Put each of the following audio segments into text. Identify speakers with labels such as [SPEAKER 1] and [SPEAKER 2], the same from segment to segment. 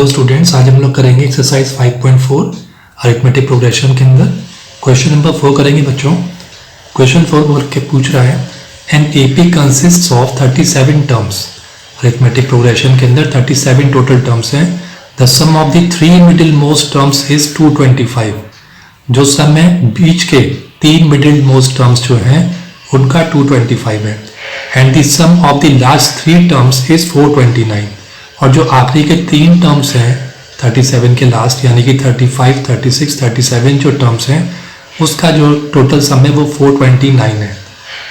[SPEAKER 1] Students, आज हम लोग करेंगे एक्सरसाइज 5.4 अरिथमेटिक प्रोग्रेशन के अंदर क्वेश्चन नंबर 4 करेंगे बच्चों। क्वेश्चन 4 बोल के पूछ रहा है an AP consist of 37 terms. Arithmetic progression के अंदर 37 टोटल टर्म्स हैं। The sum of the three middle most terms is 225। जो सम है बीच के तीन मिडिल मोस्ट टर्म्स जो हैं उनका 225 है। And the sum of the last three terms is 429। और जो आखिरी के तीन टर्म्स हैं 37 के लास्ट यानी कि 35, 36, 37 जो टर्म्स हैं उसका जो टोटल सम है वो 429 है।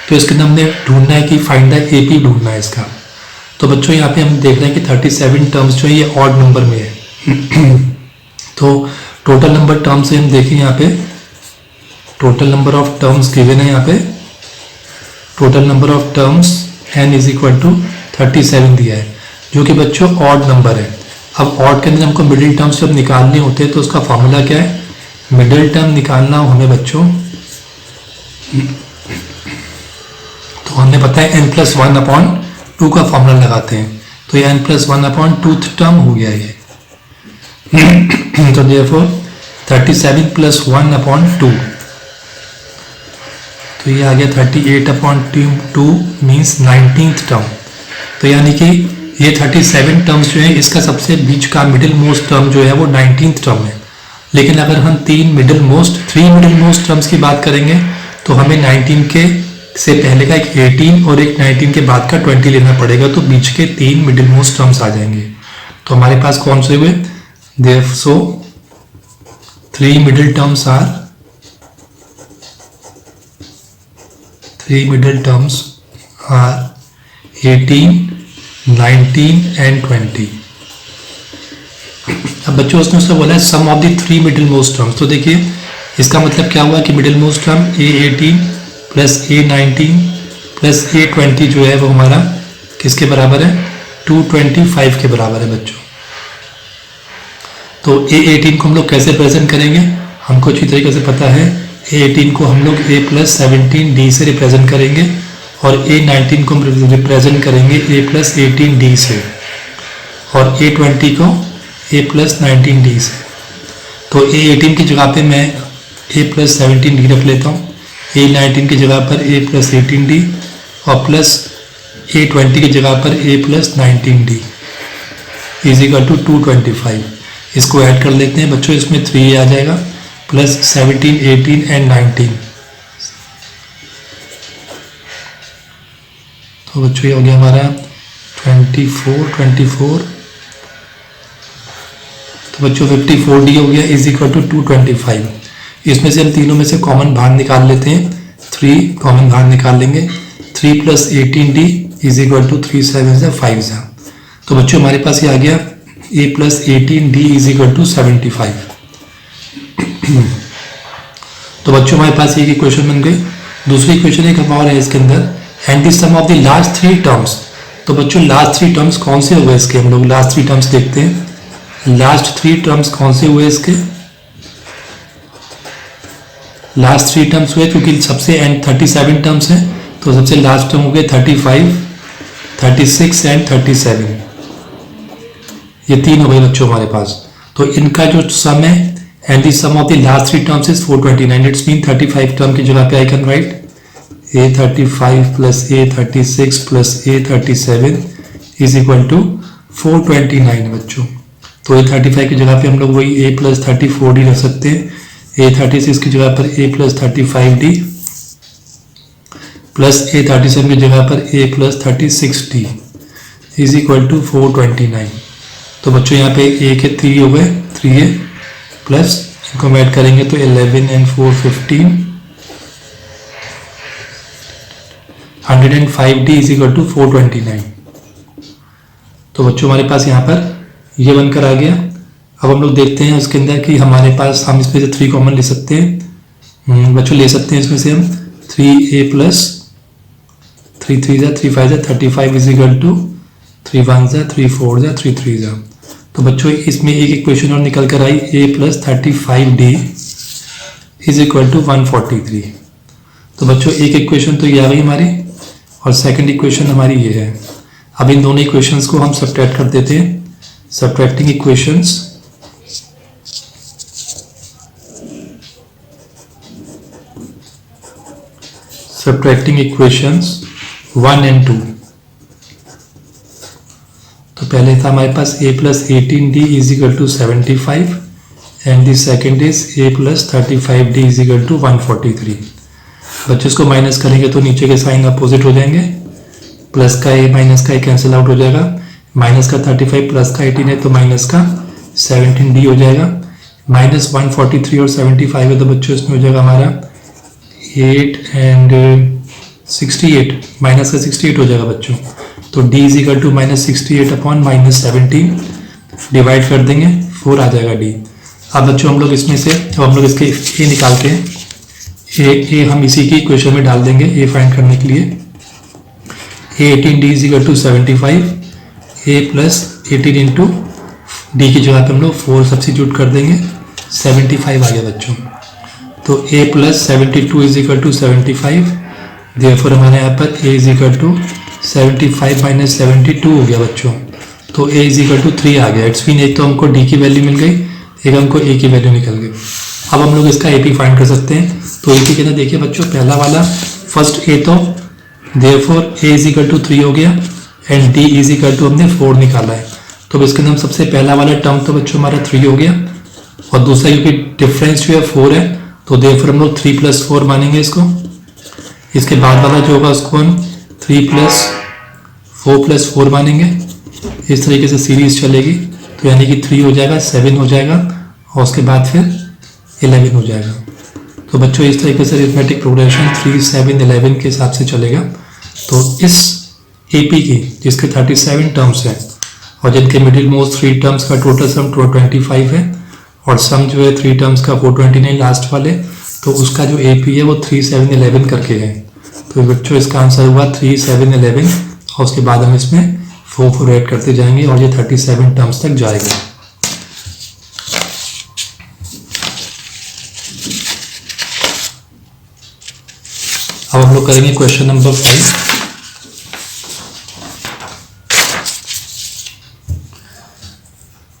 [SPEAKER 1] तो इसके अंदर हमने ढूंढना है कि फाइंड द एपी ढूंढना है इसका। तो बच्चों यहाँ पे हम देख रहे हैं कि 37 टर्म्स जो है ये ऑड नंबर में है। तो टोटल नंबर टर्म्स से हम देखें यहाँ पे total number of terms given है। यहाँ पे total number of terms n is equal to 37 दिया है जो कि बच्चों ऑड नंबर है। अब ऑड के अंदर हमको मिडिल टर्म्स जब निकालने होते हैं तो उसका फॉर्मूला क्या है? मिडिल टर्म निकालना हो हमें बच्चों तो हमें पता है n+1/2 का फॉर्मूला लगाते हैं। तो ये n+1/2 टर्म हो गया ये। तो देयरफॉर 37 + 1/2 तो ये आ गया 38/2 मीन्स 19th टर्म। तो यानी कि ये 37 टर्म्स जो है इसका सबसे बीच का मिडिल मोस्ट टर्म जो है वो 19th टर्म है। लेकिन अगर हम थ्री मिडिल मोस्ट टर्म्स की बात करेंगे तो हमें 19 के से पहले का एक 18 और एक 19 के बाद का 20 लेना पड़ेगा। तो बीच के तीन मिडिल मोस्ट टर्म्स आ जाएंगे। तो हमारे पास कौन से हुए? Therefore three middle terms are 18, 19 and 20। अब बच्चों उसने उससे बोला है sum of the three middle most terms. तो देखिए इसका मतलब क्या हुआ कि middle most term A18 + A19 + A20 जो है वो हमारा किसके बराबर है? 225 के बराबर है बच्चों। तो A18 को हम लोग कैसे प्रेजेंट करेंगे? हमको अच्छी तरीके से पता है A18 को हम लोग A+17D से रिप्रेजेंट करेंगे और A19 को हम रिप्रेजेंट करेंगे A+18D से और A20 को A+19D से। तो A18 की जगह पे मैं A+17D रख लेता हूँ, A19 की जगह पर A+18D और प्लस A20 की जगह पर A+19D इज इक्वल टू 225। इसको ऐड कर लेते हैं बच्चों, इसमें 3 आ जाएगा प्लस 17, 18 एंड 19। तो बच्चों ये हो गया हमारा 24। तो बच्चों 54D हो गया इज इक्वल टू 225। इसमें से हम तीनों में से कॉमन बाहर निकाल लेते हैं। 3 कॉमन बाहर निकाल लेंगे। 3 + 18D इज इक्वल टू 3 7 5। तो बच्चों हमारे पास ये आ गया A+18D इज इक्वल टू 75। तो बच्चों हमारे पास ये इक्वेशन बन गई। दूसरी इक्वेशन एक और है इसके अंदर and the sum of the last three terms. तो बच्चों लास्ट थ्री टर्म्स कौन से हुए इसके? हम लोग लास्ट थ्री टर्म्स देखते हैं। लास्ट थ्री टर्म्स कौन से हुए इसके? लास्ट थ्री टर्म्स हुए क्योंकि सबसे एंड 37 टर्म्स हैं तो सबसे लास्ट टर्म हो गए 35, 36 एंड 37। ये तीन हो गए बच्चों हमारे पास। तो इनका जो सम है and the sum of the last three terms is 429। It's mean 35 term की जगह पे I can write A35 + A36 + A37 is equal to 429 बच्चों। तो A35 की जगह पे हम लोग वही A+34D रख सकते हैं। A36 की जगह पर A+35D प्लस A37 की जगह पर A+36D इज इक्वल टू 429। तो बच्चों यहाँ पे A के 3 हो गए, 3A प्लस इनको ऐड करेंगे तो 11 and 4 15 105D is equal to 429। तो बच्चों हमारे पास यहाँ पर ये बनकर आ गया। अब हम लोग देखते हैं उसके अंदर कि हमारे पास हम इसमें से 3 कॉमन ले सकते हैं। बच्चों ले सकते हैं इसमें से हम 3A + 3 3 3 5 35 इज इक्वल टू 3 1 3 4 3 3। तो बच्चों इसमें एक इक्वेशन और निकल कर आई A+35D इज इक्वल टू 143। तो बच्चों एक इक्वेशन तो ये आ गई हमारी और सेकंड इक्वेशन हमारी ये है। अब इन दोनों इक्वेशंस को हम सब्ट्रैक्ट कर देते हैं। subtracting equations subtracting equations 1 and 2। तो पहले था हमारे पास a plus 18d is equal to 75 and the second is a plus 35d is equal to 143। बच्चों इसको माइनस करेंगे तो नीचे के साइन अपोजिट हो जाएंगे, प्लस का a माइनस का a कैंसिल आउट हो जाएगा, माइनस का 35 प्लस का 18 है तो माइनस का 17d हो जाएगा, माइनस 143 और 75 है तो बच्चों इसमें हो जाएगा हमारा 8 एंड 68, माइनस का 68 हो जाएगा बच्चों। तो d is equal to minus 68 upon minus 17 divide कर देंगे 4 आ जाएगा d। अब बच्चों हम लोग इसमें से अब हम लोग इसके a निकालते हैं, a हम इसी की इक्वेशन में डाल देंगे a फाइंड करने के लिए। a18d is equal to 75, a plus 18 into D की जगह पे हम लोग 4 सब्सिट्यूट कर देंगे, 75 आ गया बच्चों। तो a plus 72 is equal to 75, therefore हमारे यहाँ पर a is equal to 75 minus 72 हो गया बच्चों। तो a इज इक्वल टू 3 आ गया। इट्स मीन एक तो हमको d की वैल्यू मिल गई, एक हमको a की वैल्यू निकल गई। अब हम लोग इसका AP फाइंड कर सकते हैं। तो AP के अंदर देखिए बच्चों, पहला वाला फर्स्ट a, तो therefore a is equal to 3 हो गया and d is equal to हमने 4 निकाला है। तो इसके अंदर सबसे पहला वाला टर्म तो बच्चों हमारा 3 हो गया और दूसरा क्योंकि डिफरेंस जो है 4 है तो देयरफॉर हम लोग 3 प्लस 4 मानेंगे इसको। इसके बाद वाला जो होगा उसको हम 3 प्लस 4 प्लस 4 मानेंगे। इस तरीके से सीरीज चलेगी, तो यानी कि 3 हो जाएगा, 7 हो जाएगा और उसके बाद फिर 11 हो जाएगा। तो बच्चों इस तरीके से अरिथमेटिक प्रोग्रेशन 3, 7, 11 के हिसाब से चलेगा। तो इस AP की जिसके 37 टर्म्स हैं और जिनके मिडिल मोस्ट 3 टर्म्स का टोटल सम 25 है और सम जो है 3 टर्म्स का 429 लास्ट वाले, तो उसका जो AP है वो 3, 7, 11 करके है। तो बच्चों इसका आंसर हुआ 3, 7, 11 और उसके बाद हम इसमें 4 ऐड करते जाएंगे और ये 37 टर्म्स तक जाएगा। अब हम लोग करेंगे क्वेश्चन नंबर 5।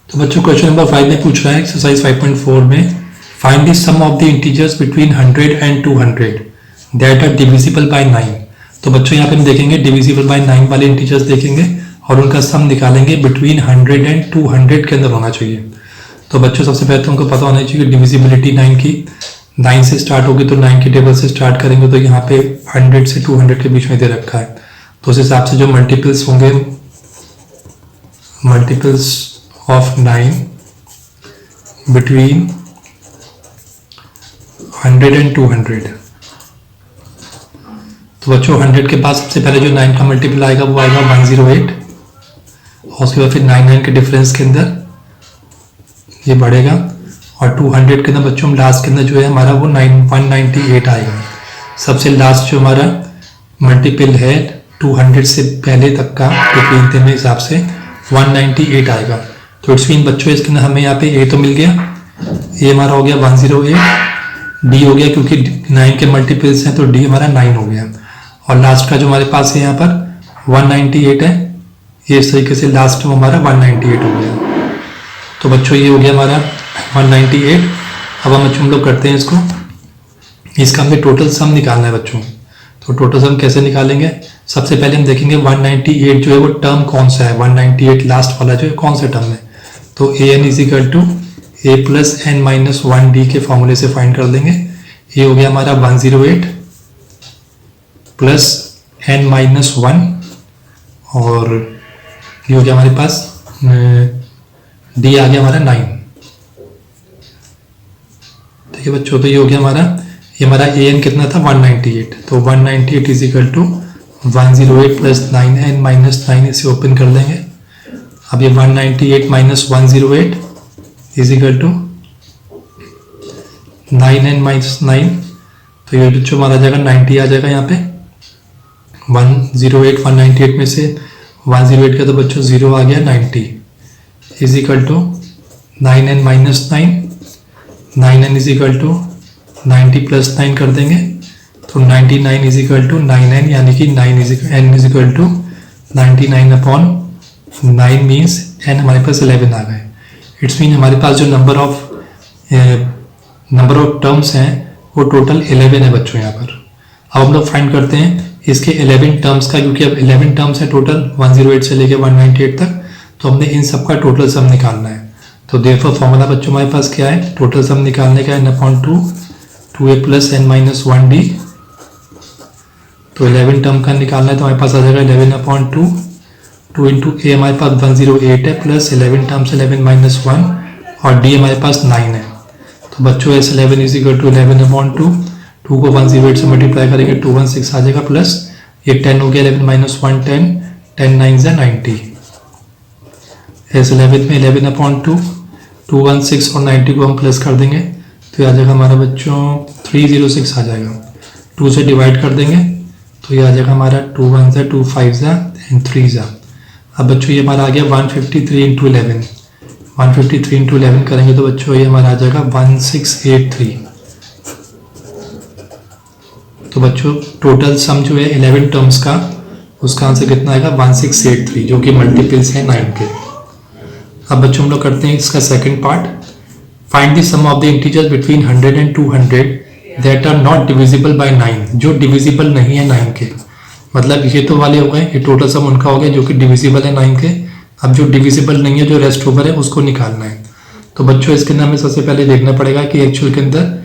[SPEAKER 1] तो बच्चों क्वेश्चन नंबर 5 में पूछ रहा है एक्सरसाइज 5.4 में find the sum of the integers between 100 and 200 that are divisible by 9। तो बच्चों यहाँ पे हम देखेंगे डिविजिबल बाय 9 वाले इंटीजर्स देखेंगे और उनका सम निकालेंगे बिटवीन 100 एंड 200 के अंदर होना चाहिए। तो बच्चों सबसे पहले तो हमको पता होना चाहिए डिविजिबिलिटी 9 की, 9 से स्टार्ट होगी तो 9 के टेबल से स्टार्ट करेंगे तो यहाँ पे 100 से 200 के बीच में दे रखा है। तो उस हिसाब से जो मल्टीपल्स होंगे, मल्टीपल्स ऑफ 9 बिटवीन 100 एंड 200। तो बच्चों 100 के बाद सबसे पहले जो 9 का मल्टीपल आएगा वो आएगा 108 और उसके बाद फिर 9 के डिफरेंस के अंदर ये बढ़ेगा और 200 के अंदर बच्चों लास्ट के अंदर जो है हमारा वो 198 आएगा। सबसे लास्ट जो हमारा मल्टीपल है 200 से पहले तक का डिफरेंस में हिसाब से 198 आएगा। तो इट्स मीन बच्चों इसके अंदर हमें यहाँ पे a तो मिल गया, a हमारा हो गया 108, d हो गया क्योंकि 9 के मल्टीपल्स हैं तो d हमारा 9 हो गया और लास्ट का जो हमारे पास है यहाँ पर 198 है, ये इस तरीके से लास्ट में हमारा 198 हो गया। तो बच्चों ये हो गया हमारा 198। अब हम लोग करते हैं इसको, इसका हमें टोटल सम निकालना है बच्चों। तो टोटल सम कैसे निकालेंगे, सबसे पहले हम देखेंगे 198 जो है वो टर्म कौन सा है, 198 लास्ट वाला जो है कौन सा टर्म है। तो an is equal to a plus n minus 1d के फॉर्मूले से फाइंड कर देंगे। ये हो गया हमारा 108 प्लस n माइनस 1 और ये हो गया हमारे पास d आ गया हमारा 9। ठीक है बच्चों, तो ये हो गया हमारा, ये हमारा an कितना था 198, तो 198 is equal to 108 plus 9n minus 9, इसे ओपन कर देंगे। अब ये 198 minus 108 is equal to 9n minus 9, तो ये बच्चों हमारा आ जाएगा 90 आ जाएगा यहाँ पे। 108 198 में से 108 का तो बच्चों 0 आ गया, 90 is equal to 9n minus 9, 9n is equal to 90 plus 9 कर देंगे तो 99 इज इक्वल टू 9n, यानी कि n is equal to 99 upon 9 means N हमारे पास 11 आ गए। इट्स मीन हमारे पास जो नंबर ऑफ टर्म्स हैं वो टोटल 11 है बच्चों यहाँ पर। अब हम लोग फाइंड करते हैं इसके 11 टर्म्स का, क्योंकि अब 11 टर्म्स है टोटल 108 से लेके 198 तक, तो हमने इन सब का टोटल सम निकालना है। तो देयरफॉर फॉर्मूला बच्चों हमारे पास क्या है, टोटल सम निकालने का n/2 2a + n-1d। तो 11 टर्म का निकालना है तो हमारे पास आ जाएगा 11/2 2 इंटू ए हमारे पास 108 है प्लस 11 टर्म्स 11 - 1 और डी हमारे पास 9 है। तो बच्चों एस 11 = 11/2 2 को 108 से मल्टीप्लाई करेंगे 216 आ जाएगा प्लस ये 10 हो गया 11 - 1 10 10 9 = 90। एस 11 में 11/2 216 और 90 को हम प्लस कर देंगे तो ये आ जाएगा हमारा बच्चों 306 आ जाएगा। 2 से डिवाइड कर देंगे तो ये आ जाएगा हमारा 2 1 = 2 5 = 3 = अब बच्चों ये हमारा आ गया 153 × 11 153 × 11 करेंगे तो बच्चों ये हमारा आ जाएगा 1683। तो बच्चों टोटल सम जो है 11 टर्म्स का उसका आंसर कितना आएगा 1683, जो कि मल्टीपल्स है 9 के। अब बच्चों हम लोग करते हैं इसका second part. Find the sum of the integers between 100 and 200 that are not divisible by 9, जो डिविजिबल नहीं है 9 के। मतलब ये तो वाले हो गए, ये टोटल सम उनका हो गया जो कि डिविजिबल है 9 के। अब जो डिविजिबल नहीं है, जो रेस्ट ओवर है, उसको निकालना है। तो बच्चों इसके अंदर हमें सबसे पहले देखना पड़ेगा कि एक्चुअल के अंदर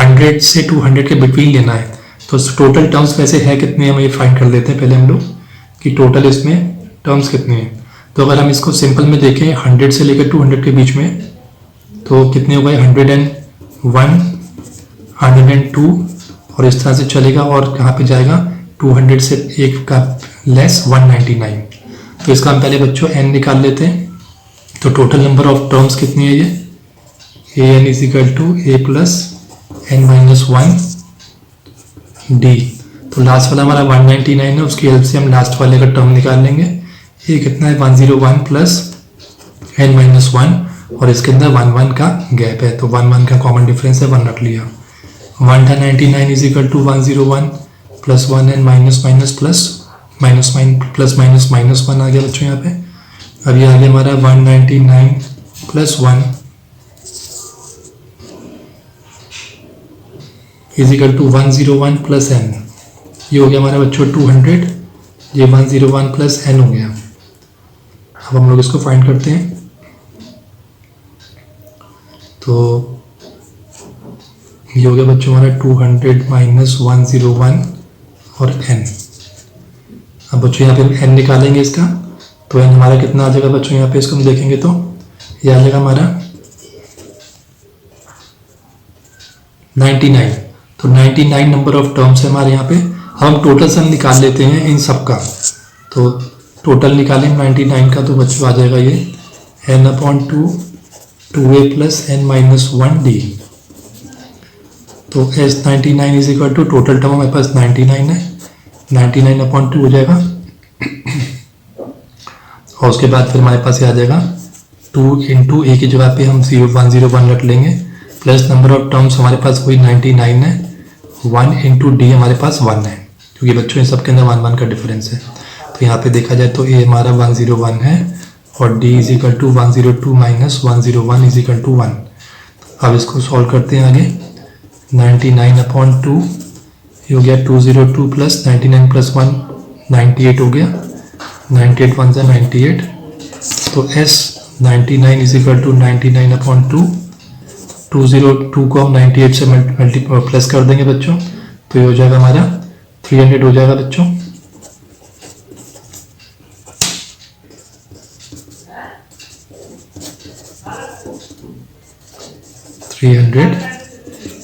[SPEAKER 1] 100 से 200 के बिटवीन लेना है। तो टोटल टर्म्स वैसे है कितने, हम ये फाइंड कर लेते हैं पहले हम लोग कि टोटल इसमें टर्म्स कितने हैं। तो अगर हम इसको सिंपल में देखें 100 से लेकर 200 के बीच में तो कितने हो गए 101 102 और इस तरह से चलेगा और कहाँ पे जाएगा 200 से एक का लेस 199। तो इसका हम पहले बच्चों n निकाल लेते हैं। तो टोटल नंबर ऑफ टर्म्स कितनी है ये an = a + n-1 d। तो लास्ट वाला हमारा 199 है, उसकी हेल्प से हम लास्ट वाले का टर्म निकाल लेंगे। ये कितना है 101 + n-1 और इसके अंदर 1 1 का गैप है तो 1 1 का कॉमन डिफरेंस है 1 रख लिया। 199 = 101 + 1 n -1 आ गया बच्चों यहाँ पे। अब ये आ गया हमारा 199 + 1 = 101 + n। ये हो गया हमारा बच्चों 200, ये 101 + n हो गया। अब हम लोग इसको फाइंड करते हैं। तो ये हो गया बच्चों हमारा 200 - 101 और n। अब बच्चों यहाँ पे n निकालेंगे इसका तो n हमारा कितना आ जाएगा बच्चों, यहाँ पे इसको हम देखेंगे तो ये आ जाएगा हमारा 99। तो 99 नंबर ऑफ टर्म्स है हमारे यहाँ पे। अब हम टोटल सम निकाल लेते हैं इन सब का। तो टोटल निकालें 99 का तो बच्चों आ जाएगा ये n/2 2a + n-1 d। तो S99 = टोटल टर्म हमारे पास 99 है, 99/2 हो जाएगा और उसके बाद फिर हमारे पास ये आ जाएगा 2 × a की जगह पे हम 101 रख लेंगे प्लस नंबर ऑफ टर्म्स हमारे पास वही 99 है, 1 × d हमारे पास 1 है क्योंकि बच्चों इन सब के अंदर 1 1 का डिफरेंस है। तो यहाँ पे देखा जाए तो a हमारा 101 है और d = 102 - 101 = 1। अब इसको सॉल्व करते हैं आगे। 99/2 ये हो गया 202 + 99 + 1 98 हो गया, 98 1 = 98। तो S99 = 99/2 202 को हम 98 से प्लस कर देंगे बच्चों तो ये हो जाएगा हमारा 300 हो जाएगा बच्चों।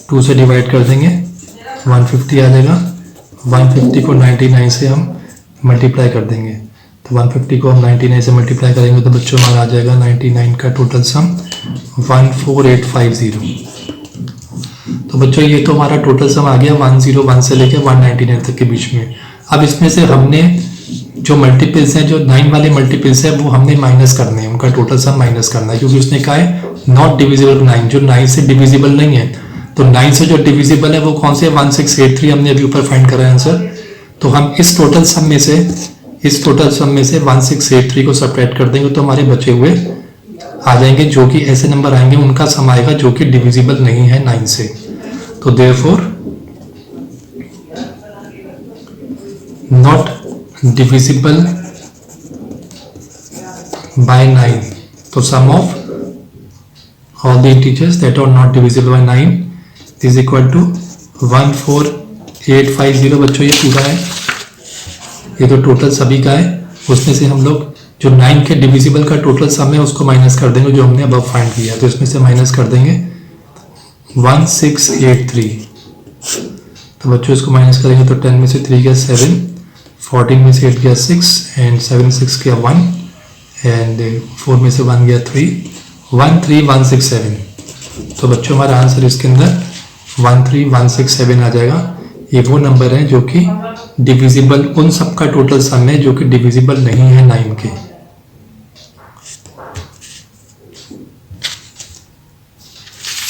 [SPEAKER 1] टू से डिवाइड कर देंगे 150 आ जाएगा। 150 को 99 से हम मल्टीप्लाई कर देंगे तो 150 को हम 99 से मल्टीप्लाई करेंगे तो बच्चों हमारा आ जाएगा 99 का टोटल सम 14850। तो बच्चों ये तो हमारा टोटल सम आ गया 101 से लेकर 199 तक के बीच में। अब इसमें से हमने जो मल्टीपल्स हैं, जो 9 वाले मल्टीपल्स हैं वो हमने माइनस करने हैं, उनका टोटल सम माइनस करना है क्योंकि उसने कहा है नॉट डिविजिबल 9, जो 9 से डिविजिबल नहीं है। तो 9 से जो डिविजिबल है वो कौन से 1683 हमने अभी ऊपर फाइंड करा है आंसर। तो हम इस टोटल सम में से इस टोटल सम में से 1683 को सब्ट्रैक्ट कर देंगे तो हमारे बचे हुए आ जाएंगे, जो कि ऐसे नंबर आएंगे उनका सम आएगा जो कि डिविजिबल नहीं है 9 से। तो देयरफॉर नॉट डिविजिबल बाय 9। तो सम of all the integers that are not divisible by 9 is equal to 14850। बच्चों ये पूरा है, ये तो टोटल सभी का है। उसमें से हम लोग जो 9 के डिविजिबल का टोटल सम है उसको माइनस कर देंगे जो हमने अब फाइंड किया, तो इसमें से माइनस कर देंगे 1683। तो बच्चों इसको माइनस करेंगे तो 10 में से 3 गया 7, 14 में से 8 गया 6 एंड 7 6 गया 1 एंड 4 में से 1 गया 3, 13167। तो बच्चों हमारा आंसर इसके अंदर 13167 आ जाएगा। ये वो नंबर है जो कि डिविजिबल, उन सब का टोटल सम है जो कि डिविजिबल नहीं है 9 के।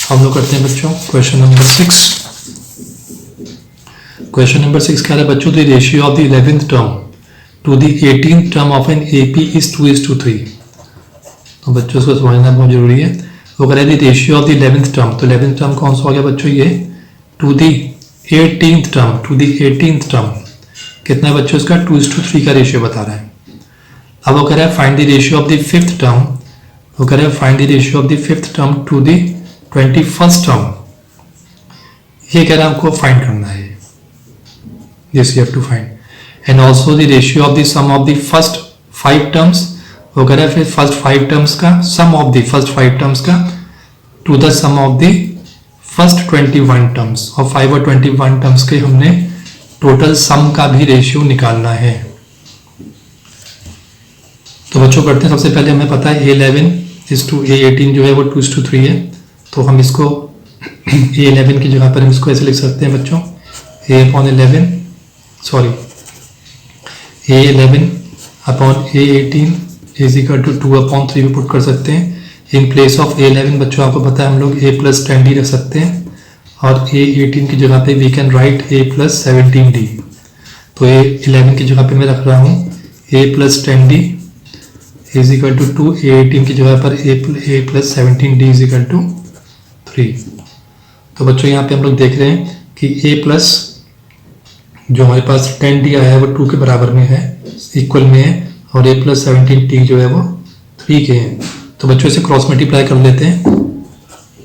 [SPEAKER 1] हम लोग करते हैं बच्चों क्वेश्चन नंबर 6। क्वेश्चन नंबर 6 क्या है बच्चों? The ratio of the 11th term to the 18th term of an AP is 2:3। तो बच्चों इसको समझना बहुत जरूरी है। वो कह रहे हैं ratio of the 11th term, तो 11th टर्म कौन सा हो गया बच्चों? ये to the 18th term, to the 18th term कितना है बच्चों? इसका 2:3 का रेशियो बता रहा है। अब वो कह रहा है find the ratio of the 5th term, वो कह रहा है find the ratio of the 5th term to the 21st term. ये कह रहा है आपको फाइंड करना है, this you have to find. And also the ratio of the sum of the first 5 terms, वो कह रहा है फिर फर्स्ट 5 टर्म्स का sum of the first 5 terms का to the sum of the first 21 terms, और 5 और 21 टर्म्स के हमने टोटल सम का भी रेशियो निकालना है। तो बच्चों करते हैं, सबसे पहले हमें पता है A11 इज टू A18 जो है वो 2:3 है। तो हम इसको A11 की जगह पर हम इसको ऐसे लिख सकते हैं बच्चों, A11 upon A18 is equal to 2/3 भी पुट कर सकते हैं। इन प्लेस ऑफ A11 बच्चों आपको पता है हम लोग A+10D रख सकते हैं, और A18 की जगह पे वी कैन राइट A+17D। तो A11 की जगह पे मैं रख रहा हूँ A+10D is equal to 2, A18 की जगह पर A+17D इज इक्वल टू 3। तो बच्चों यहाँ पे हम लोग देख रहे हैं कि A+ जो हमारे पास 10D आया है वो 2 के बराबर में है, इक्वल में है, और A+17D जो है वो 3 के हैं। तो बच्चों इसे क्रॉस मल्टीप्लाई कर लेते हैं,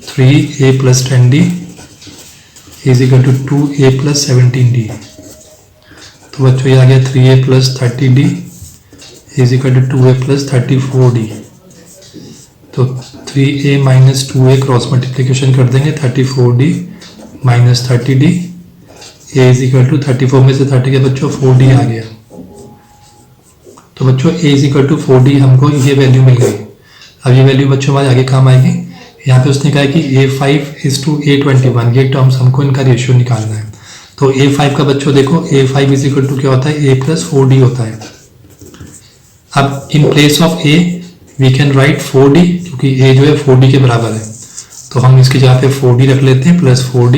[SPEAKER 1] 3A+10D is equal to 2A+17D। तो बच्चों ये आ गया 3A+30D is equal to 2A+34D। तो 3A minus 2A cross multiplication कर देंगे, 34D minus 30D, A is equal to 34 में से 30 के बच्चों 4D आ गया। तो बच्चों A is equal to 4D हमको ये वैल्यू मिल गई। अब ये वैल्यू बच्चों हमारे आगे काम आएगी। यहाँ पे उसने कहा है कि A5 इज टू A21, ये टर्म्स हमको इनका रेशियो निकालना है। तो A5 का बच्चों देखो, A5 इज इक्वल टू क्या होता है? A+4D होता है। अब in place of A we can write 4D, क्योंकि A जो है 4D के बराबर है, तो हम इसकी जगह पे 4D रख लेते हैं प्लस 4D,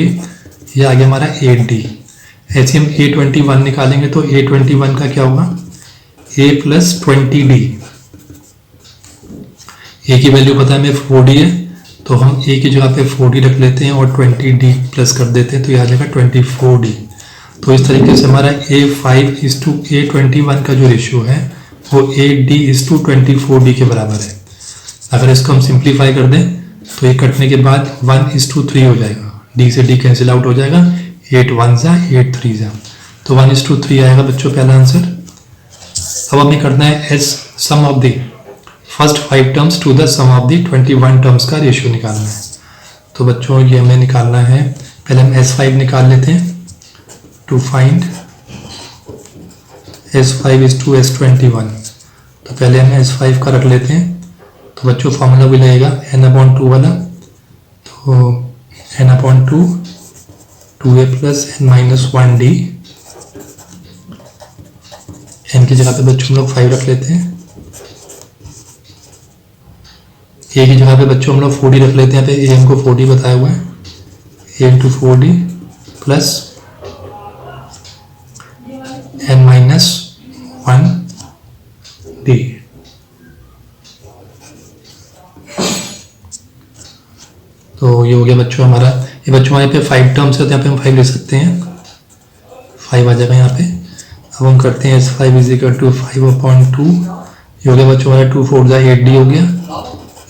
[SPEAKER 1] ये आ गया हमारा 8D। ऐसे हम A21 निकालेंगे तो A21 का क्या होगा? A+20D। A की वैल्यू पता है हमें 4D है, तो हम A की जगह पे 4D रख लेते हैं और 20D प्लस कर देते हैं, तो ये आ जाएगा 24D। तो इस तरीके से हमारा A5 इज टू A21 का जो रेशियो है वो 8D इज टू 24D के बराबर है। अगर इसको हम सिंप्लीफाई कर दें तो ये कटने के बाद 1:3 हो जाएगा, D से D कैंसिल आउट हो जाएगा, 8 1 जा 8 3 जा, तो 1:3 आएगा बच्चों पहला आंसर। अब हमें करना है S sum of the first 5 terms to the sum of the 21 terms का रेशियो निकालना है। तो बच्चों ये हमें निकालना है, पहले हम S5 निकाल लेते हैं। To find S5 is to S21, तो पहले हम S5 का रख लेते हैं। तो बच्चों फॉर्मूला भी लगेगा n/2 वाला, तो n/2 2a plus n-1d, n की जगह पे बच्चों हम लोग 5 रख लेते हैं, a की जगह पे बच्चों हम लोग 4d रख लेते हैं। यहाँ पे a हमको 4d बताया हुआ है, a into 4d plus n-1 D. तो ये हो गया बच्चों हमारा। ये बच्चों यहाँ पे 5 टर्म्स है तो यहाँ पे हम 5 ले सकते हैं, 5 आ जाएगा यहाँ पे। अब हम करते हैं S5 = 5/2। ये हो गया बच्चों हमारा 2 4 8D हो गया,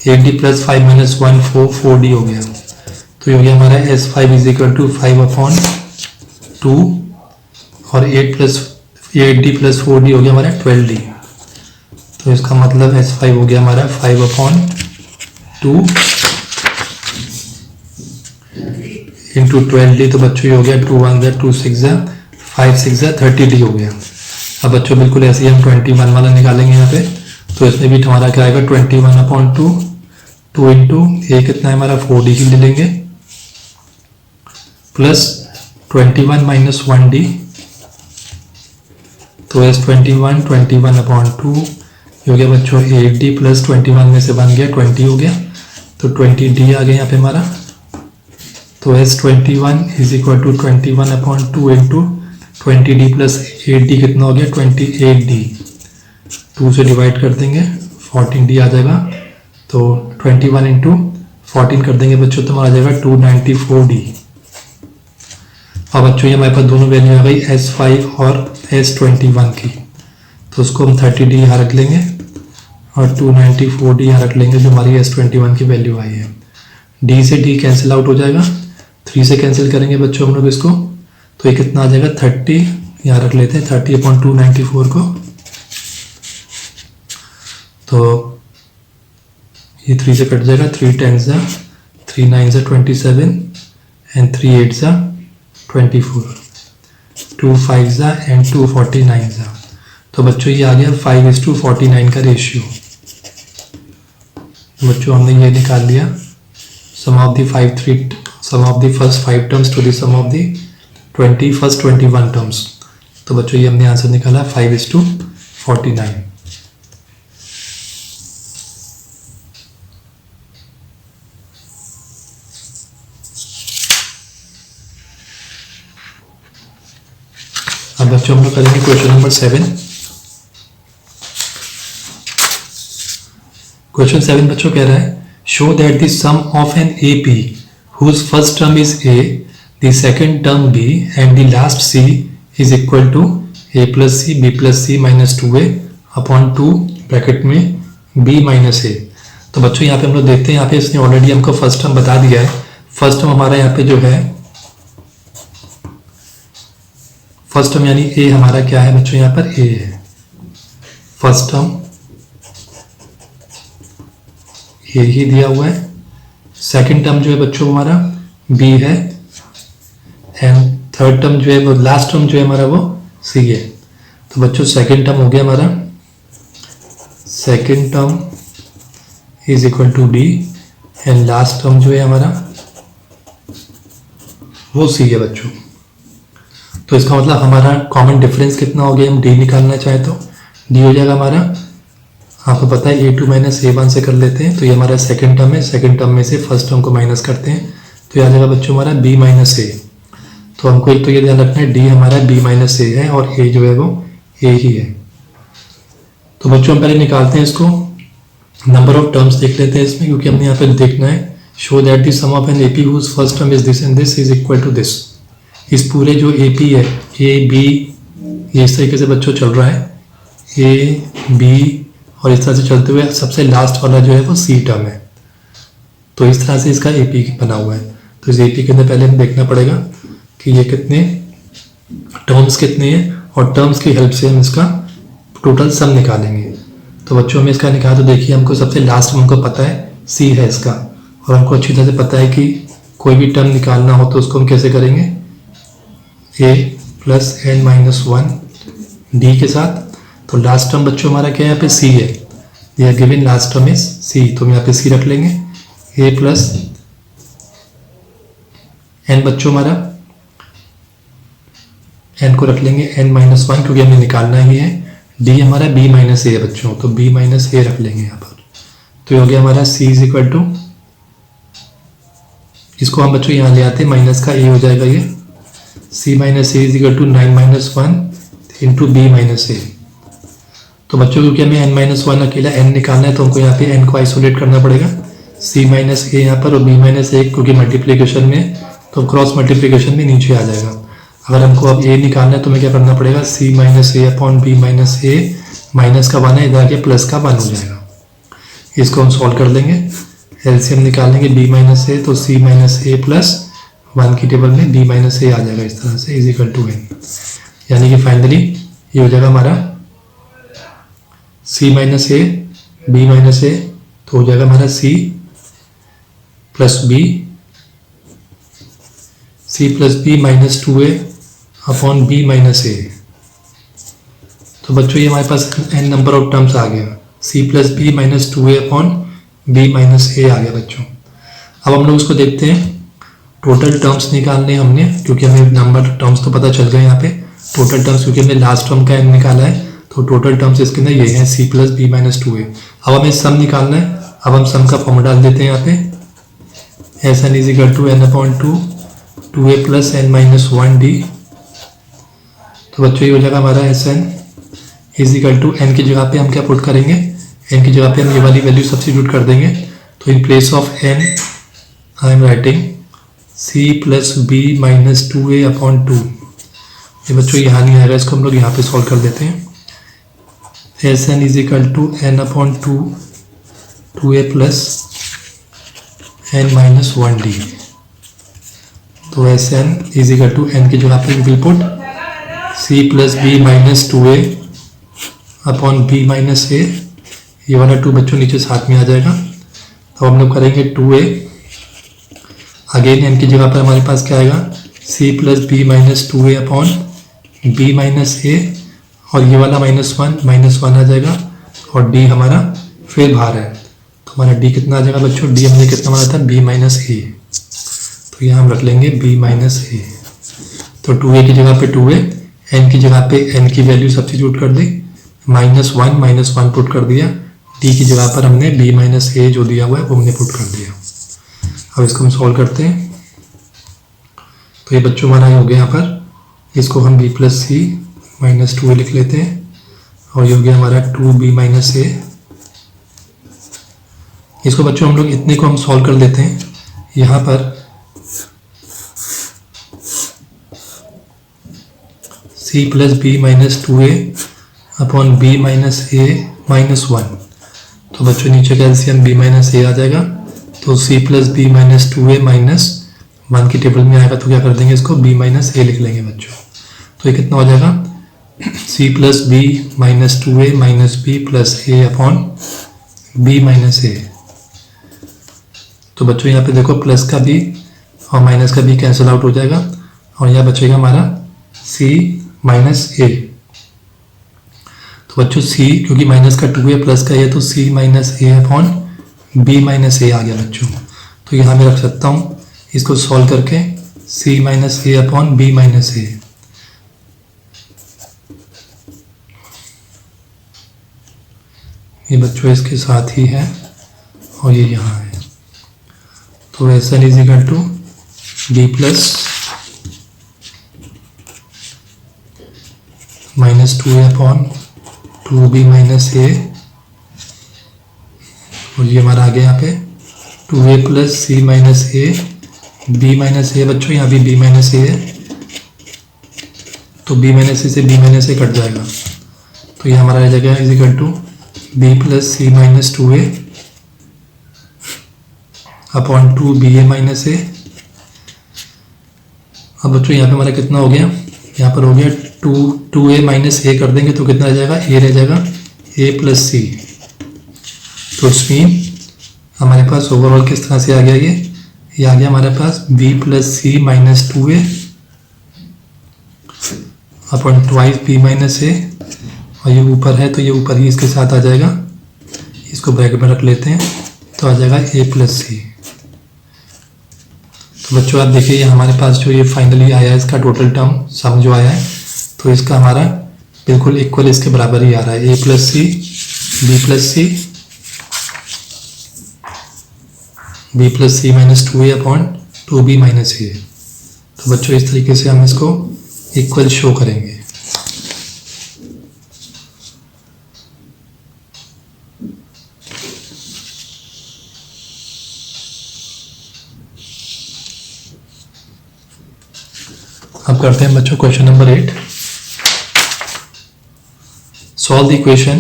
[SPEAKER 1] 8D + 5 - 1 4D हो गया। तो ये हो गया हमारा S5 = 5/2 और 8D + 4D हो गया हमारा 12D। तो इसका मतलब S5 हो गया हमारा 5/2 इंटू 12D। तो बच्चों ये हो गया 2 1 2 6 5 6 30D हो गया। अब बच्चों बिल्कुल ऐसे ही हम 21 वाला निकालेंगे यहाँ पे। तो इसमें भी हमारा क्या आएगा 21/2, 2 इंटू ए कितना है हमारा 4D ही ले लेंगे, प्लस 21 - 1D। तो S21 21/2 हो गया बच्चों 8D + 21 में से बन गया 20 हो गया। तो 20D आ गया यहाँ पे हमारा। तो S21 = 21/2 इंटू 20D + 8D कितना हो गया 28D। 2 से डिवाइड कर देंगे 14D आ जाएगा। तो 21 इंटू 14 कर देंगे बच्चों तो हमारा आ जाएगा 294D। अब बच्चों ये हमारे पास दोनों वैल्यू आ गई S5 और S21 की। तो उसको हम 30D यहाँ रख लेंगे और 294D यहाँ रख लेंगे जो हमारी S21 की वैल्यू आई है। D से D कैंसिल आउट हो जाएगा, 3 से कैंसिल करेंगे बच्चों हम लोग इसको। तो ये कितना आ जाएगा 30, यहाँ रख लेते हैं 30/294 को। तो ये 3 से कट जाएगा, 3 10s 3 9s 27 and 3 8s 24, 2 5s and 2 49s। तो बच्चों ये आ गया 5:49 का रेशियो। बच्चों हमने ये निकाल लिया sum of the first 5 terms to the sum of the 21 terms. तो बच्चों ये हमने आंसर निकाला 5:49। अब बच्चों हम लोग करेंगे क्वेश्चन नंबर 7। क्वेश्चन 7 बच्चों कह रहा है show that the sum of an AP whose first term is A, the second term B and the last C is equal to A + C B + C - 2A/2 bracket में B - A। तो बच्चों यहाँ पे हम लोग देखते हैं, यहाँ पे इसने ऑलरेडी हमको फर्स्ट टर्म बता दिया है। फर्स्ट टर्म हमारा यहाँ पे जो है फर्स्ट टर्म यानी A हमारा क्या है बच्चों यहाँ पर A है फर्स्ट टर्म, ये ही दिया हुआ है। सेकंड टर्म जो है बच्चों हमारा B है एंड थर्ड टर्म जो है वो लास्ट टर्म जो है हमारा वो C है। तो बच्चों सेकंड टर्म हो गया हमारा, second term = D and last term जो है हमारा वो C है बच्चों। तो इसका मतलब हमारा कॉमन डिफरेंस कितना हो गया, हम D निकालना चाहे तो D हो जाएगा हमारा, आपको पता है A2 - A1 से कर लेते हैं। तो ये हमारा सेकंड टर्म है, सेकंड टर्म में से फर्स्ट टर्म को माइनस करते हैं तो ये आ जाएगा बच्चों हमारा B - A। तो हमको एक तो ये ध्यान रखना है D हमारा B - A है और A जो है वो A ही है। तो बच्चों हम पहले निकालते हैं इसको, नंबर ऑफ टर्म्स देख लेते हैं इसमें, क्योंकि हमने यहाँ पे देखना है show that the sum of an AP whose first term is this and this is equal to this. इस पूरे जो AP है A B ये इस तरीके से बच्चों चल रहा है, A B और इस तरह से चलते हुए सबसे लास्ट वाला जो है वो C टर्म है। तो इस तरह से इसका AP बना हुआ है। तो इस AP के अंदर पहले हमें देखना पड़ेगा कि ये कितने टर्म्स कितने हैं और टर्म्स की हेल्प से हम इसका टोटल सम निकालेंगे। तो बच्चों हमें इसका निकाल, तो देखिए हमको सबसे लास्ट में हमको पता है C है इसका, और हमको अच्छी तरह से पता है कि कोई भी टर्म निकालना हो तो उसको हम कैसे करेंगे A + n - 1 D के साथ। तो लास्ट टर्म बच्चों हमारा क्या है यहाँ पे C है, ये given last term is C, तो हम यहाँ पे C रख लेंगे। A + n बच्चों हमारा n को रख लेंगे n - 1 क्योंकि हमें निकालना ही है। D हमारा B - A है बच्चों, तो B - A रख लेंगे यहाँ पर। तो ये हो गया हमारा C = इसको हम बच्चों यहाँ ले आते हैं, माइनस का A हो जाएगा ये C - A = 9 - 1 into B - A। तो बच्चों क्योंकि हमें n-1 अकेला n निकालना है तो हमको यहाँ पे n को आइसोलेट करना पड़ेगा, c माइनस ए यहाँ पर और b माइनस ए क्योंकि मल्टीप्लिकेशन में तो क्रॉस मल्टीप्लिकेशन में नीचे आ जाएगा। अगर हमको अब a निकालना है तो हमें क्या करना पड़ेगा, c माइनस ए अपॉन b माइनस ए, माइनस का 1 है इधर आके प्लस का 1 हो जाएगा। इसको हम सॉल्व कर लेंगे, एलसीएम निकालेंगे b माइनस ए तो c माइनस ए प्लस 1 की टेबल में b माइनस ए आ जाएगा इस तरह से, इज इक्वल टू n। यानी कि फाइनली ये हो जाएगा हमारा c minus a b minus a, तो हो जाएगा हमारा c plus b minus 2a upon b minus a. तो बच्चों ये हमारे पास n नंबर ऑफ टर्म्स आ गया, c plus b minus 2a upon b minus a आ गया बच्चों। अब हम लोग इसको देखते हैं, टोटल टर्म्स निकालने हमने, क्योंकि हमें नंबर टर्म्स तो पता चल गए यहाँ पे टोटल टर्म्स, क्योंकि हमने लास्ट टर्म का n निकाला है तो टोटल टर्म्स इसके अंदर ये है c plus b minus 2a। अब हमें सम निकालना है, अब हम सम का फॉर्मूला डाल देते हैं यहाँ पे, S N is equal to n upon 2a plus n minus 1d। तो बच्चों ये हो जाएगा हमारा S N is equal to n की जगह पे हम क्या पुट करेंगे, n की जगह पे हम ये वाली वैल्यू सब्स्टिट्यूट कर देंगे। तो इन place of n I am writing c plus b minus 2a upon 2। ये बच्चों यहाँ नहीं आएगा, इसको हम लोग यहाँ पे सॉल्व कर देते हैं। S N is equal to n upon 2a plus n minus 1d। तो S N is equal to n की जगह पे will put c plus b minus 2a upon b minus a। ये वाला 2 बच्चों नीचे साथ में आ जाएगा, तो हम लोग करेंगे 2a, अगेन n की जगह पर हमारे पास क्या आएगा, c plus b minus 2a upon b minus a, और ये वाला -1 आ जाएगा, और d हमारा फिर बाहर है तो हमारा d कितना आ जाएगा बच्चों, d हमने कितना माना था b माइनस a, तो यहाँ हम रख लेंगे b माइनस a। तो 2a की जगह पे 2a, n की जगह पे n की वैल्यू सब्स्टिट्यूट कर दी, -1 पुट कर दिया, d की जगह पर हमने b माइनस a जो दिया हुआ है वो हमने पुट कर दिया। अब इसको हम सॉल्व करते हैं, तो ये बच्चों हमारा हो गया यहाँ पर, इसको हम b plus C minus 2a लिख लेते हैं, और ये हो गया हमारा 2b माइनस a। इसको बच्चों हम लोग इतने को हम सॉल्व कर लेते हैं, यहाँ पर c plus b minus 2a upon b minus a minus 1। तो बच्चों नीचे का एलसीएम b माइनस a आ जाएगा, तो c plus b minus 2a minus 1 की टेबल में आएगा, तो क्या कर देंगे इसको b माइनस a लिख लेंगे बच्चों। तो ये कितना हो जाएगा, c plus b minus 2a minus b plus a upon b minus a। तो बच्चों यहाँ पे देखो प्लस का b और माइनस का b कैंसिल आउट हो जाएगा, और यहाँ बचेगा हमारा c माइनस a। तो बच्चों c क्योंकि माइनस का 2a प्लस का a, तो c minus a upon b minus a आ गया बच्चों। तो यहाँ मैं रख सकता हूँ इसको सॉल्व करके c minus a upon b minus a। ये बच्चों इसके साथ ही है और ये यहाँ है, तो S N is equal to b plus minus 2a upon 2b minus a, और ये हमारा आ गया यहाँ पे 2a plus c minus a b minus a। बच्चों यहाँ भी b माइनस a है, तो b माइनस a से b माइनस a कट जाएगा, तो ये हमारा आ जाएगा is equal to b plus c minus 2a upon 2ba minus a। अब बच्चों यहाँ पे हमारा कितना हो गया, यहाँ पर हो गया 2a माइनस a कर देंगे तो कितना रह जाएगा, a रह जाएगा a प्लस c। तो इसमें हमारे पास ओवरऑल किस तरह से आ गया, ये आ गया हमारे पास b plus c minus 2a upon twice b minus a, और ये ऊपर है तो ये ऊपर ही इसके साथ आ जाएगा, इसको ब्रैकेट में रख लेते हैं, तो आ जाएगा a प्लस सी। तो बच्चों आप देखिए ये हमारे पास जो ये फाइनली आया है इसका टोटल टर्म सम जो आया है, तो इसका हमारा बिल्कुल इक्वल इसके बराबर ही आ रहा है, a plus C b plus C b plus C minus 2a upon 2b minus a। तो बच्चों इस तरीके से हम इसको इक्वल शो करेंगे। अब करते हैं बच्चों question number 8। Solve the equation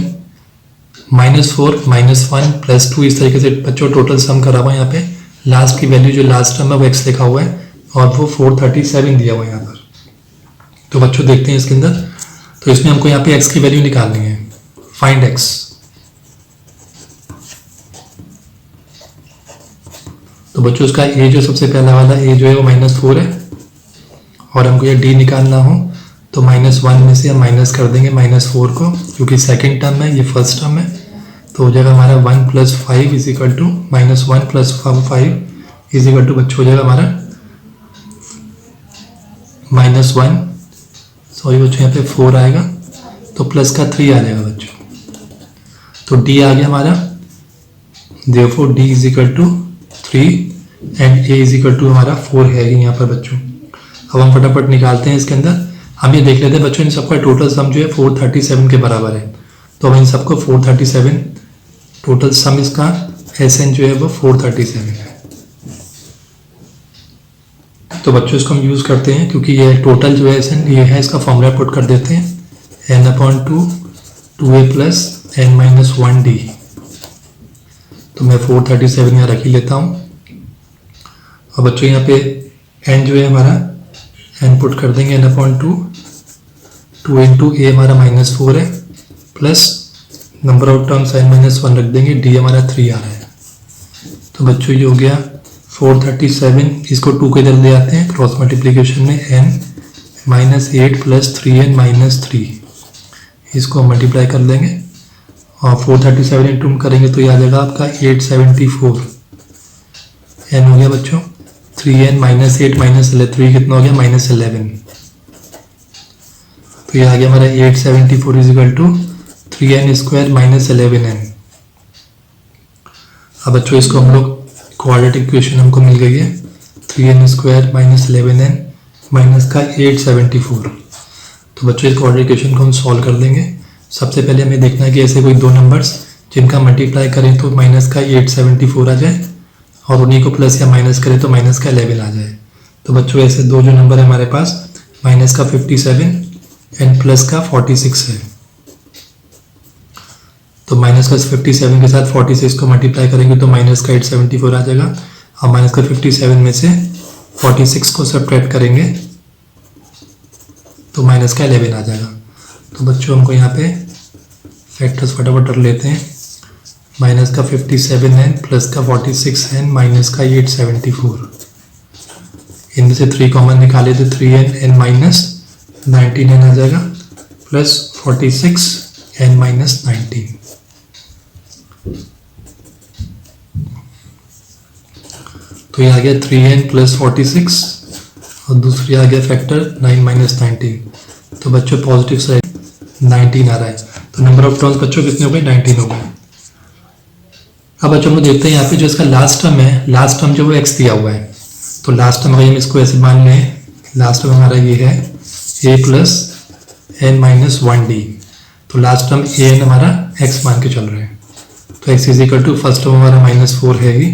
[SPEAKER 1] -4 -1 +2। इस तरीके से बच्चों टोटल सम करा हुआ है। यहाँ पे लास्ट की वैल्यू जो लास्ट टर्म है वो x लिखा हुआ है और वो 437 दिया हुआ है यहाँ पर। तो बच्चों देखते हैं इसके अंदर। तो इसमें हमको यहाँ पे x की वैल्यू निकालनी है। Find x। तो बच्चों उसका a जो सबसे पहला वाला a जो है वो -4 है और हमको ये d निकालना हो तो -1 में से हम माइनस कर देंगे -4 को, क्योंकि सेकंड टर्म है, ये फर्स्ट टर्म है। तो हो जाएगा हमारा 1 + 5 is equal to -1 + 5 is equal to बच्चों हो जाएगा हमारा -1, सॉरी बच्चों यहाँ पे 4 आएगा तो प्लस का 3 आ जाएगा बच्चों। तो d आ गया हमारा, therefore d is equal to 3 and a is equal to हमारा 4 है ही यहाँ पर बच्चों। अब हम फटाफट निकालते हैं इसके अंदर। हम ये देख लेते हैं बच्चों इन सबका टोटल सम जो है 437 के बराबर है। तो हम इन सबको 437 टोटल सम इसका SN जो है वो 437 है। तो बच्चों इसको हम यूज़ करते हैं क्योंकि ये टोटल जो है SN ये है, इसका फॉर्मूला पुट कर देते हैं n/2 2a + n-1d। तो मैं 437 यहाँ रख ही लेता हूँ। और बच्चों यहाँ पे n जो है हमारा n पुट कर देंगे n/2 2 × a हमारा -4 है plus number of terms n-1 रख देंगे, d हमारा 3 आ रहा है। तो बच्चों ये हो गया 437, इसको 2 के इधर ले आते हैं क्रॉस मल्टीप्लिकेशन में, n-8 + 3n-3 इसको मल्टीप्लाई कर देंगे और 437 इंटू करेंगे तो ये आ जाएगा आपका 874। n हो गया बच्चों 3n -8 -3 कितना हो गया -11। तो ये आ गया हमारा 874 is equal to 3n² - 11n। अब बच्चों इसको हम लोग क्वाड्रेटिक इक्वेशन हमको मिल गई है 3n² - 11n माइनस का 874। तो बच्चों इस क्वाड्रेटिक इक्वेशन को हम सॉल्व कर देंगे। सबसे पहले हमें देखना है कि ऐसे कोई दो नंबर्स जिनका मल्टीप्लाई करें तो माइनस का 874 आ जाए और उन्हीं को प्लस या माइनस करें तो माइनस का 11 आ जाए। तो बच्चों ऐसे दो जो नंबर है हमारे पास माइनस का 57 एंड प्लस का 46 है। तो माइनस का 57 के साथ 46 को मल्टीप्लाई करेंगे तो माइनस का 874 आ जाएगा और माइनस का 57 में से 46 को सब्ट्रैक्ट करेंगे तो माइनस का 11 आ जाएगा। तो बच्चों हमको यहाँ पे फैक्टर्स फटाफट कर लेते हैं। माइनस का 57n प्लस का 46n माइनस का 874, इनमें से 3 कॉमन निकाले तो 3n माइनस 19n आ जाएगा प्लस 46n माइनस 19। तो ये आ गया 3n प्लस 46 और दूसरी आ गया फैक्टर 9 माइनस 19। तो बच्चों पॉजिटिव साइड 19 आ रहा है। तो नंबर ऑफ टर्म्स बच्चों कितने हो गए 19 हो गए। अब बच्चों हम देखते हैं यहाँ पे जो इसका लास्ट टर्म है, लास्ट टर्म जो वो x दिया हुआ है। तो लास्ट टर्म अगर हम इसको ऐसे मान लें, लास्ट टर्म हमारा ये है a प्लस n-1d। तो लास्ट टर्म an हमारा x मान के चल रहा है। तो x is equal to first term हमारा -4 है ही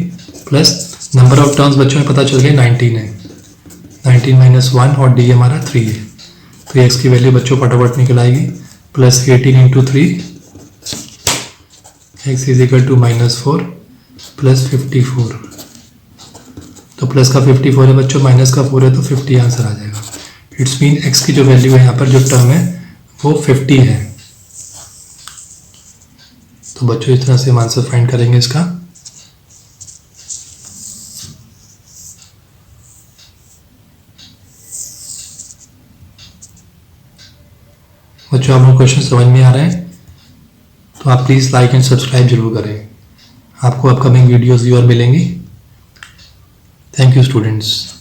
[SPEAKER 1] प्लस नंबर ऑफ टर्म्स बच्चों में पता चल गया 19 है, 19 - 1 और d हमारा 3 है। तो x की वैल्यू बच्चों फटाफट निकल आएगी plus 18 × 3 x is equal to -4 plus 54। तो प्लस का 54 है बच्चों, माइनस का 4 है तो 50 आंसर आ जाएगा। इट्स मीन x की जो वैल्यू है यहाँ पर जो टर्म है वो 50 है। तो बच्चों इस तरह से हम आंसर फाइंड करेंगे इसका। बच्चों आप लोग क्वेश्चन समझ में आ रहे हैं तो आप प्लीज़ लाइक एंड सब्सक्राइब जरूर करें। आपको अपकमिंग वीडियोस भी और मिलेंगी। Thank you students.